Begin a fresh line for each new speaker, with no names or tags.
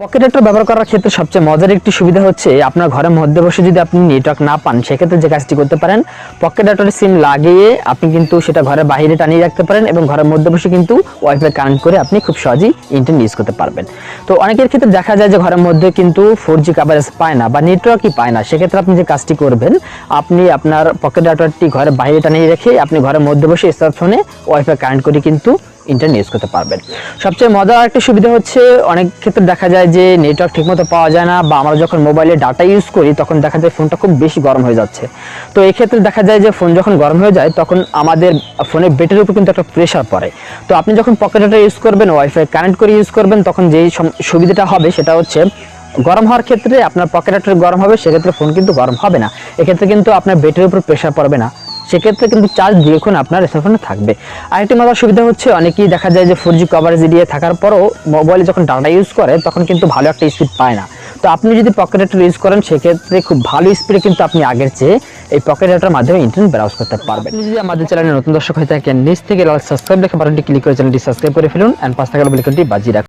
Pocket data ব্যবহার করার ক্ষেত্রে সবচেয়ে মজার একটি সুবিধা হচ্ছে আপনার ঘরের মধ্যে বসে যদি আপনি নেটওয়ার্ক না পান সেক্ষেত্রে যে কাজটি করতে পারেন, পকেট ডাটার সিম লাগিয়ে আপনি কিন্তু সেটা ঘরের বাইরে টানিয়ে রাখতে পারেন এবং ঘরের মধ্যে বসে কিন্তু ওয়াইফাই কানেক্ট করে আপনি খুব সহজেই ইন্টারনেট ইউজ করতে পারবেন। তো অনেকের ক্ষেত্রে দেখা যায় যে ঘরের মধ্যে কিন্তু 4G কভারেজ পায় না বা নেটওয়ার্কই পায় না। সেক্ষেত্রে আপনি যে কাজটি করবেন, আপনি আপনার পকেট ডাটাটি ঘরের বাইরে টানিয়ে রেখে আপনি ঘরের মধ্যে বসে স্মার্টফোনে ওয়াইফাই কানেক্ট করে কিন্তু ইন্টারনেট ইউজ করতে পারবেন। সবচেয়ে মজার একটা সুবিধা হচ্ছে অনেক ক্ষেত্রে দেখা যায় যে নেটওয়ার্ক ঠিকমতো পাওয়া যায় না বা আমরা যখন মোবাইলে ডাটা ইউজ করি তখন দেখা যায় ফোনটা খুব বেশি গরম হয়ে যাচ্ছে। তো এই ক্ষেত্রে দেখা যায় যে ফোন যখন গরম হয়ে যায় তখন আমাদের ফোনের ব্যাটারির উপর কিন্তু একটা প্রেশার পড়ে। তো আপনি যখন পকেট ডাটা ইউজ করবেন, ওয়াইফাই কানেক্ট করে ইউজ করবেন, তখন যেই সুবিধাটা হবে সেটা হচ্ছে গরম হওয়ার ক্ষেত্রে আপনার পকেট ডাটা গরম হবে, সেক্ষেত্রে ফোন কিন্তু গরম হবে না। এক্ষেত্রে কিন্তু আপনার ব্যাটারির উপর প্রেশার পড়বে না, সেক্ষেত্রে কিন্তু চার্জ দীর্ঘক্ষণ আপনার স্মার্টফোনে থাকবে। আরেকটি মজার সুবিধা হচ্ছে অনেকেই দেখা যায় যে 4G কভারেজ দিয়ে থাকার পরও মোবাইলে যখন ডাটা ইউজ করে তখন কিন্তু ভালো একটা স্পিড পায় না। তো আপনি যদি পকেট ডাটা ইউজ করেন সেক্ষেত্রে খুব ভালো স্পিডে কিন্তু আপনি আগের চেয়ে এই পকেট ডাটার মাধ্যমে ইন্টারনেট ব্রাউজ করতে পারবেন। আপনি যদি আমাদের চ্যানেলে নতুন দর্শক হয়ে থাকেন, নিচ থেকে লাল সাবস্ক্রাইব লেখা বাটনটি ক্লিক করে চ্যানেলটি সাবস্ক্রাইব করে ফেলুন এন্ড পাশে থাকা বেল আইকনটি বাজিয়ে রাখুন।